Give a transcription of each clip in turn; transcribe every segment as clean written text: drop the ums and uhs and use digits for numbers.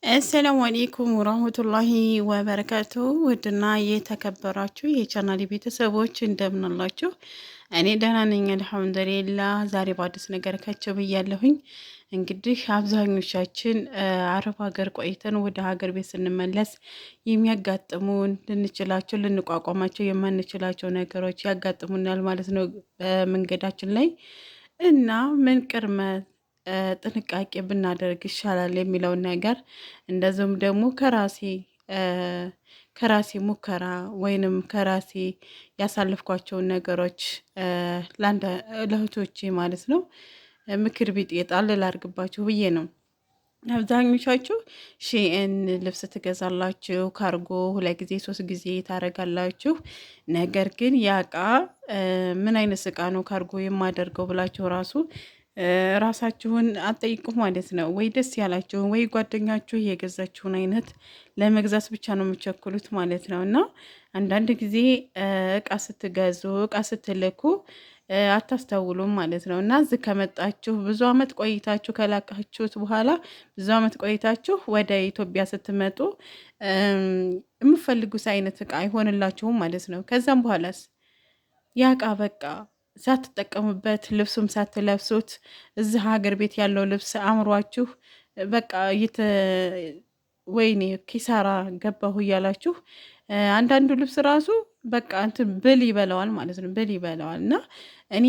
አሰላሙ አሌይኩም ወራህመቱላሂ ወበረካቱ። ውድና የተከበራችሁ የቻናል ቤተሰቦች እንደምን አላችሁ? እኔ ደህና ነኝ አልሐምዱሊላህ። ዛሬ በአዲስ ነገር ከቸው ብያለሁኝ። እንግዲህ አብዛኞቻችን አረብ ሀገር ቆይተን ወደ ሀገር ቤት ስንመለስ የሚያጋጥሙን ልንችላቸው ልንቋቋማቸው የማንችላቸው ነገሮች ያጋጥሙናል ማለት ነው በመንገዳችን ላይ እና ምን ቅድመ ጥንቃቄ ብናደርግ ይሻላል የሚለውን ነገር እንደዚሁም ደግሞ ከራሴ ሙከራ ወይንም ከራሴ ያሳለፍኳቸውን ነገሮች ለእህቶቼ ማለት ነው ምክር ቢጤ ጣል ላድርግባችሁ ብዬ ነው። አብዛኞቻችሁ ሺኤን ልብስ ትገዛላችሁ፣ ካርጎ 2 ጊዜ 3 ጊዜ ታደርጋላችሁ። ነገር ግን ያ እቃ ምን አይነት እቃ ነው ካርጎ የማደርገው ብላችሁ ራሳችሁን አትጠይቁ ማለት ነው። ወይ ደስ ያላችሁን ወይ ጓደኛችሁ የገዛችሁን አይነት ለመግዛት ብቻ ነው የምቸኩሉት ማለት ነው። እና አንዳንድ ጊዜ እቃ ስትገዙ እቃ ስትልኩ አታስተውሉም ማለት ነው። እና እዚህ ከመጣችሁ ብዙ አመት ቆይታችሁ ከላካችሁት በኋላ ብዙ አመት ቆይታችሁ ወደ ኢትዮጵያ ስትመጡ የምፈልጉት አይነት እቃ አይሆንላችሁም ማለት ነው። ከዛም በኋላስ ያ እቃ በቃ ሳትጠቀሙበት ልብሱም ሳትለብሱት እዚህ ሀገር ቤት ያለው ልብስ አምሯችሁ በቃ ወይኔ ኪሳራ ገባሁ እያላችሁ አንዳንዱ ልብስ ራሱ በቃ እንትን ብል ይበላዋል ማለት ነው። ብል ይበላዋል። እና እኔ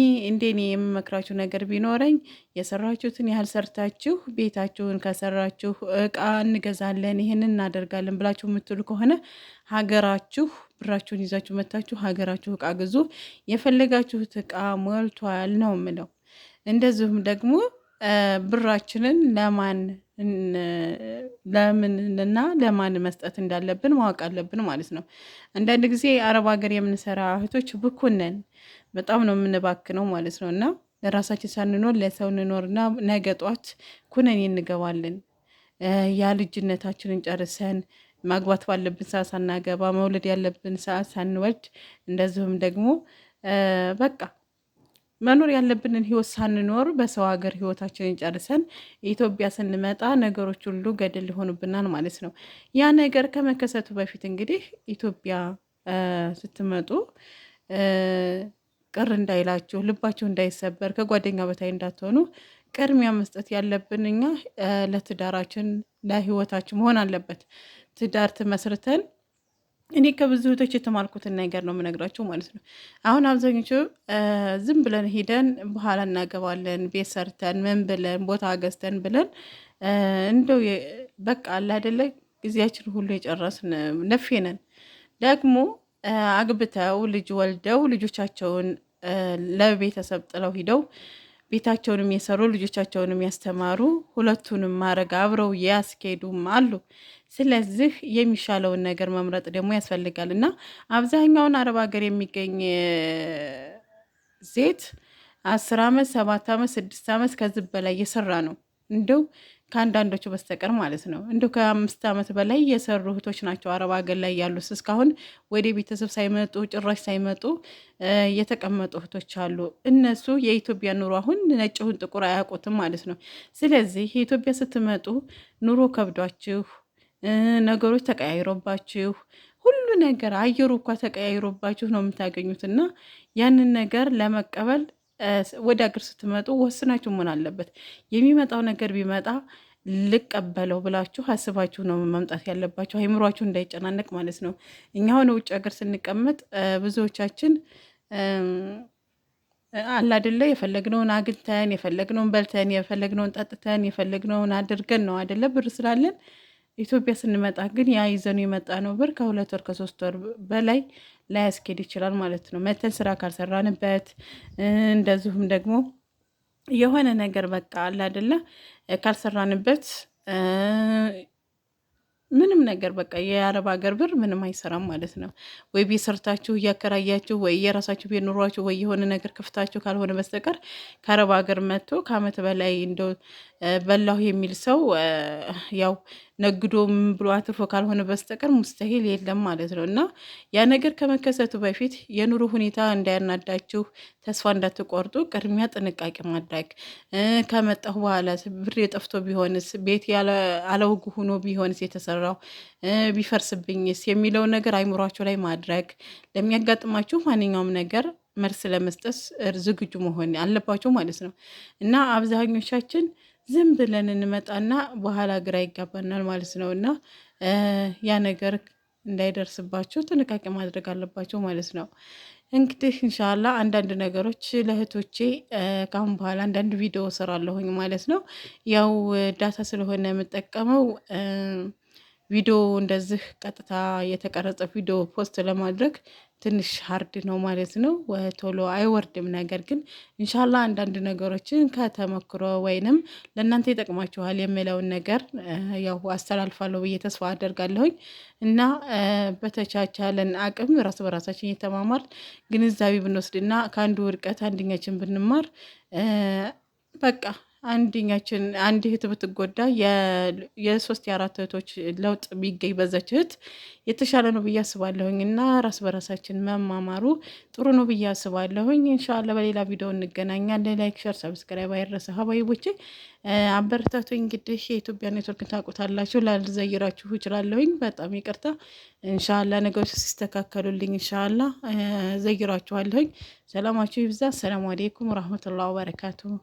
የምመክራችሁ ነገር ቢኖረኝ የሰራችሁትን ያህል ሰርታችሁ ቤታችሁን ከሰራችሁ እቃ እንገዛለን ይህንን እናደርጋለን ብላችሁ የምትሉ ከሆነ ሀገራችሁ ብራችሁን ይዛችሁ መታችሁ ሀገራችሁ እቃ ግዙ። የፈለጋችሁት እቃ ሞልቷል ነው የምለው። እንደዚሁም ደግሞ ብራችንን ለምንና ለማን መስጠት እንዳለብን ማወቅ አለብን ማለት ነው። አንዳንድ ጊዜ አረብ ሀገር የምንሰራ እህቶች ብኩነን በጣም ነው የምንባክነው ማለት ነው። እና ለራሳችን ሳንኖር ለሰው እንኖርና ነገ ጧት ኩነኔ እንገባለን። ያ ልጅነታችንን ጨርሰን ማግባት ባለብን ሰዓት ሳናገባ መውለድ ያለብን ሰዓት ሳንወልድ እንደዚሁም ደግሞ በቃ መኖር ያለብንን ህይወት ሳንኖር በሰው ሀገር ህይወታችንን ጨርሰን ኢትዮጵያ ስንመጣ ነገሮች ሁሉ ገደል ሊሆኑብናል ማለት ነው። ያ ነገር ከመከሰቱ በፊት እንግዲህ ኢትዮጵያ ስትመጡ ቅር እንዳይላችሁ፣ ልባችሁ እንዳይሰበር፣ ከጓደኛ በታይ እንዳትሆኑ ቅድሚያ መስጠት ያለብን እኛ ለትዳራችን ለህይወታችን መሆን አለበት። ትዳር ትመስርተን እኔ ከብዙ እህቶች የተማርኩትን ነገር ነው የምነግራቸው ማለት ነው። አሁን አብዛኞቹ ዝም ብለን ሂደን በኋላ እናገባለን ቤት ሰርተን ምን ብለን ቦታ ገዝተን ብለን እንደው በቃ አለ አይደለ ጊዜያችን ሁሉ የጨረስን ነፌ ነን። ደግሞ አግብተው ልጅ ወልደው ልጆቻቸውን ለቤተሰብ ጥለው ሂደው ቤታቸውንም የሰሩ ልጆቻቸውንም ያስተማሩ ሁለቱንም ማድረግ አብረው ያስኬዱም አሉ። ስለዚህ የሚሻለውን ነገር መምረጥ ደግሞ ያስፈልጋል። እና አብዛኛውን አረብ ሀገር የሚገኝ ሴት 10 አመት 7 አመት 6 አመት ከዚህ በላይ እየሰራ ነው። እንደው ከአንዳንዶቹ በስተቀር ማለት ነው። እንደው ከ5 አመት በላይ የሰሩ እህቶች ናቸው አረብ ሀገር ላይ ያሉት። እስካሁን ወደ ቤተሰብ ሳይመጡ ጭራሽ ሳይመጡ የተቀመጡ እህቶች አሉ። እነሱ የኢትዮጵያ ኑሮ አሁን ነጭውን ጥቁር አያውቁትም ማለት ነው። ስለዚህ የኢትዮጵያ ስትመጡ ኑሮ ከብዷችሁ ነገሮች ተቀያይሮባችሁ ሁሉ ነገር አየሩ እንኳ ተቀያይሮባችሁ ነው የምታገኙት። እና ያንን ነገር ለመቀበል ወደ ሀገር ስትመጡ ወስናችሁ መሆን አለበት። የሚመጣው ነገር ቢመጣ ልቀበለው ብላችሁ አስባችሁ ነው መምጣት ያለባችሁ፣ አይምሯችሁ እንዳይጨናነቅ ማለት ነው። እኛ ሆነ ውጭ ሀገር ስንቀመጥ ብዙዎቻችን አላደለ የፈለግነውን አግኝተን የፈለግነውን በልተን የፈለግነውን ጠጥተን የፈለግነውን አድርገን ነው አደለ ብር ስላለን። ኢትዮጵያ ስንመጣ ግን ያ ይዘኑ የመጣ ነው ብር ከ2 ወር ከ3 ወር በላይ ላያስኬድ ይችላል ማለት ነው። መተን ስራ ካልሰራንበት እንደዚሁም ደግሞ የሆነ ነገር በቃ አለ አይደለ ካልሰራንበት ምንም ነገር በቃ የአረብ ሀገር ብር ምንም አይሰራም ማለት ነው። ወይ ቤት ሰርታችሁ እያከራያችሁ ወይ የራሳችሁ ቤት ኑሯችሁ ወይ የሆነ ነገር ክፍታችሁ ካልሆነ በስተቀር ከአረብ ሀገር መጥቶ ከአመት በላይ እንደው በላሁ የሚል ሰው ያው ነግዶ ምን ብሎ አትርፎ ካልሆነ በስተቀር ሙስተሂል የለም ማለት ነው። እና ያ ነገር ከመከሰቱ በፊት የኑሮ ሁኔታ እንዳያናዳችሁ፣ ተስፋ እንዳትቆርጡ ቅድሚያ ጥንቃቄ ማድረግ ከመጣሁ በኋላ ብር የጠፍቶ ቢሆንስ፣ ቤት አለውግ ሆኖ ቢሆንስ፣ የተሰራው ቢፈርስብኝስ የሚለውን ነገር አይምሯቸው ላይ ማድረግ ለሚያጋጥማችሁ ማንኛውም ነገር መልስ ለመስጠት ዝግጁ መሆን አለባቸው ማለት ነው። እና አብዛኞቻችን ዝም ብለን እንመጣና በኋላ ግራ ይጋባናል ማለት ነው። እና ያ ነገር እንዳይደርስባቸው ጥንቃቄ ማድረግ አለባቸው ማለት ነው። እንግዲህ እንሻላ አንዳንድ ነገሮች ለእህቶቼ ከአሁን በኋላ አንዳንድ ቪዲዮ እሰራለሁኝ ማለት ነው። ያው ዳታ ስለሆነ የምጠቀመው ቪዲዮ እንደዚህ ቀጥታ የተቀረጸ ቪዲዮ ፖስት ለማድረግ ትንሽ ሀርድ ነው ማለት ነው። ቶሎ አይወርድም። ነገር ግን እንሻላ አንዳንድ ነገሮችን ከተሞክሮ ወይንም ለእናንተ ይጠቅማችኋል የምለውን ነገር ያው አስተላልፋለሁ ብዬ ተስፋ አደርጋለሁኝ። እና በተቻቻለን አቅም ራስ በራሳችን እየተማማር ግንዛቤ ብንወስድና ከአንዱ ውድቀት አንድኛችን ብንማር በቃ አንድኛችን አንድ እህት ብትጎዳ የሶስት የአራት እህቶች ለውጥ ቢገኝ በዛች እህት የተሻለ ነው ብዬ አስባለሁኝ። እና ራስ በራሳችን መማማሩ ጥሩ ነው ብዬ አስባለሁኝ። ኢንሻአላህ በሌላ ቪዲዮ እንገናኛለን። ላይክ፣ ሸር፣ ሰብስክራይብ አይረሳ። ሀባይቦቼ አበረታቱኝ። እንግዲህ የኢትዮጵያ ኔትወርክ ታውቁታላችሁ፣ ላልዘይራችሁ እችላለሁኝ። በጣም ይቅርታ። ኢንሻአላህ ነገሮች ሲስተካከሉልኝ ኢንሻአላህ ዘይራችኋለሁኝ። ሰላማችሁ ይብዛ። ሰላም አለይኩም ወራህመቱላሂ ወበረካቱሁ።